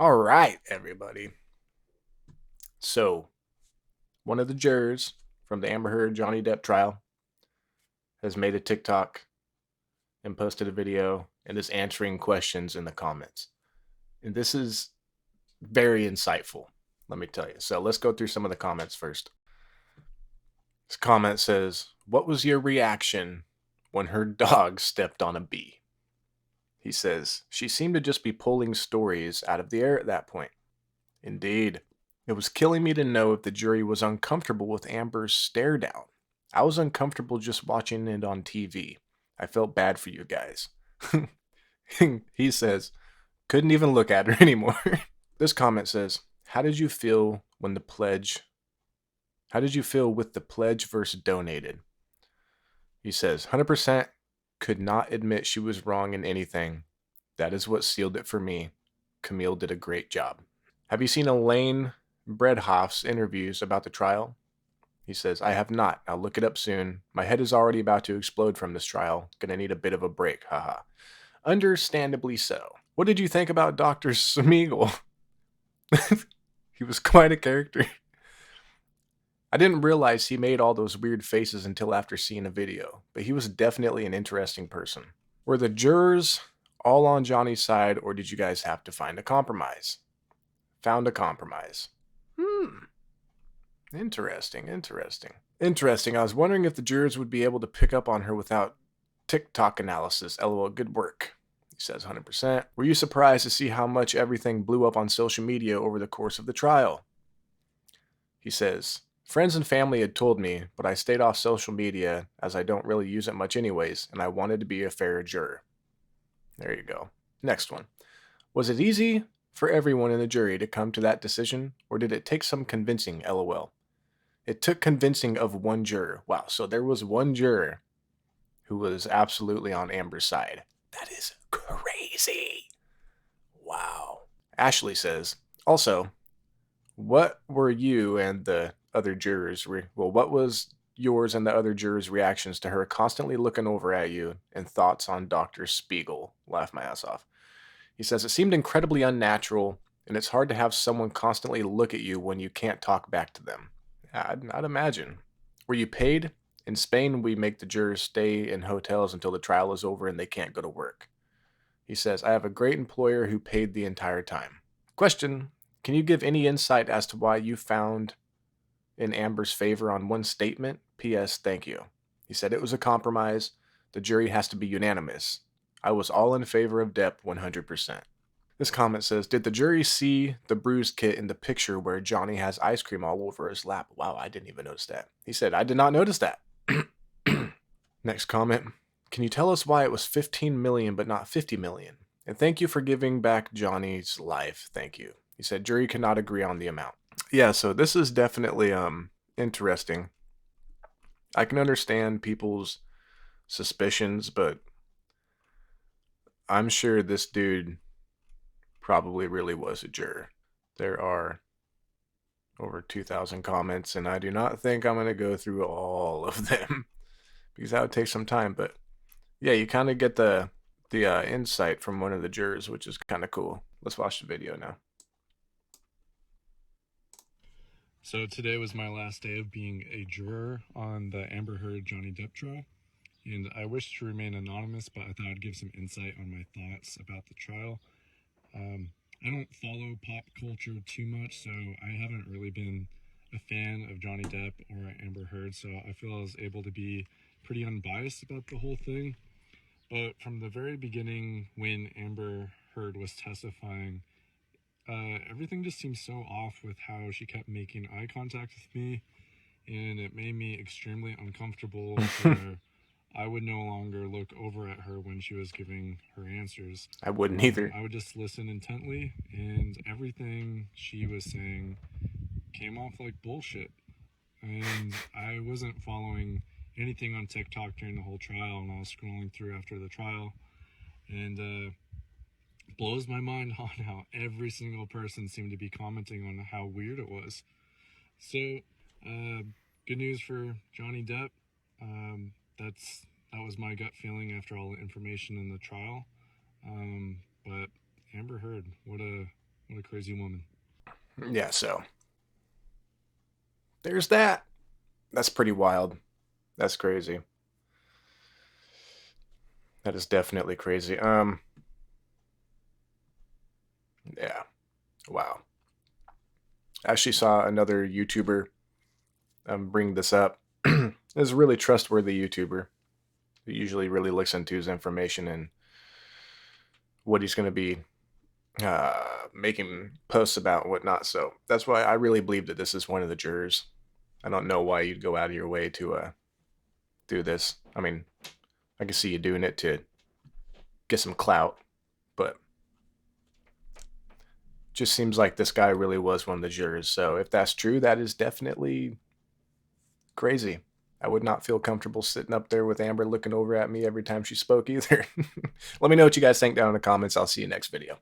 All right, everybody. So, one of the jurors from the Amber Heard Johnny Depp trial has made a TikTok and posted a video and is answering questions in the comments. And this is very insightful, let me tell you. So, let's go through some of the comments first. This comment says, "What was your reaction when her dog stepped on a bee?" He says, "She seemed to just be pulling stories out of the air at that point." Indeed. It was killing me to know if the jury was uncomfortable with Amber's stare down. I was uncomfortable just watching it on TV. I felt bad for you guys. He says, "Couldn't even look at her anymore." This comment says, "How did you feel when the pledge? How did you feel with the pledge versus donated?" He says, "100% could not admit she was wrong in anything. That is what sealed it for me. Camille did a great job." Have you seen Elaine Bredhoff's interviews about the trial? He says, "I have not. I'll look it up soon. My head is already about to explode from this trial. Gonna need a bit of a break, haha." Understandably so. What did you think about Dr. Smeagol? He was quite a character. I didn't realize he made all those weird faces until after seeing a video, but he was definitely an interesting person. Were the jurors all on Johnny's side, or did you guys have to find a compromise? Found a compromise. Interesting, interesting. Interesting. I was wondering if the jurors would be able to pick up on her without TikTok analysis. LOL, good work. He says 100%. Were you surprised to see how much everything blew up on social media over the course of the trial? He says, "Friends and family had told me, but I stayed off social media as I don't really use it much anyways, and I wanted to be a fair juror." There you go. Next one. Was it easy for everyone in the jury to come to that decision, or did it take some convincing? LOL. It took convincing of one juror. Wow, so there was one juror who was absolutely on Amber's side. That is crazy. Wow. Ashley says, "Also, what were you and the other jurors, what was yours and the other jurors' reactions to her constantly looking over at you and thoughts on Dr. Spiegel?" Laugh my ass off. He says, "It seemed incredibly unnatural, and it's hard to have someone constantly look at you when you can't talk back to them." I'd imagine. Were you paid? In Spain, we make the jurors stay in hotels until the trial is over and they can't go to work. He says, "I have a great employer who paid the entire time." Question: Can you give any insight as to why you found in Amber's favor on one statement? P.S. Thank you. He said, "It was a compromise. The jury has to be unanimous. I was all in favor of Depp 100%. This comment says, "Did the jury see the bruised kit in the picture where Johnny has ice cream all over his lap?" Wow, I didn't even notice that. He said, "I did not notice that." Next comment. "Can you tell us why it was 15 million but not 50 million? And thank you for giving back Johnny's life. Thank you." He said, "Jury cannot agree on the amount." Yeah, so this is definitely interesting. I can understand people's suspicions, but I'm sure this dude probably really was a juror. There are over 2,000 comments, and I do not think I'm going to go through all of them because that would take some time. But yeah, you kind of get the insight from one of the jurors, which is kind of cool. Let's watch the video now. So today was my last day of being a juror on the Amber Heard Johnny Depp trial, and I wish to remain anonymous, but I thought I'd give some insight on my thoughts about the trial. I don't follow pop culture too much, so I haven't really been a fan of Johnny Depp or Amber Heard, so I feel I was able to be pretty unbiased about the whole thing. But from the very beginning, when Amber Heard was testifying, everything just seemed so off with how she kept making eye contact with me, and it made me extremely uncomfortable where I would no longer look over at her when she was giving her answers. I wouldn't either. I would just listen intently, and everything she was saying came off like bullshit. And I wasn't following anything on TikTok during the whole trial, and I was scrolling through after the trial, and blows my mind on how every single person seemed to be commenting on how weird it was. So, good news for Johnny Depp. Um, that was my gut feeling after all the information in the trial. But Amber Heard, what What a crazy woman. Yeah, so there's that. That's pretty wild. That's crazy. That is definitely crazy. Yeah. Wow. I actually saw another YouTuber bring this up. It's a really trustworthy YouTuber who usually really looks into his information and what he's going to be making posts about and whatnot. So that's why I really believe that this is one of the jurors. I don't know why you'd go out of your way to do this. I mean, I can see you doing it to get some clout, but just seems like this guy really was one of the jurors. So if that's true, that is definitely crazy. I would not feel comfortable sitting up there with Amber looking over at me every time she spoke either. Let me know what you guys think down in the comments. I'll see you next video.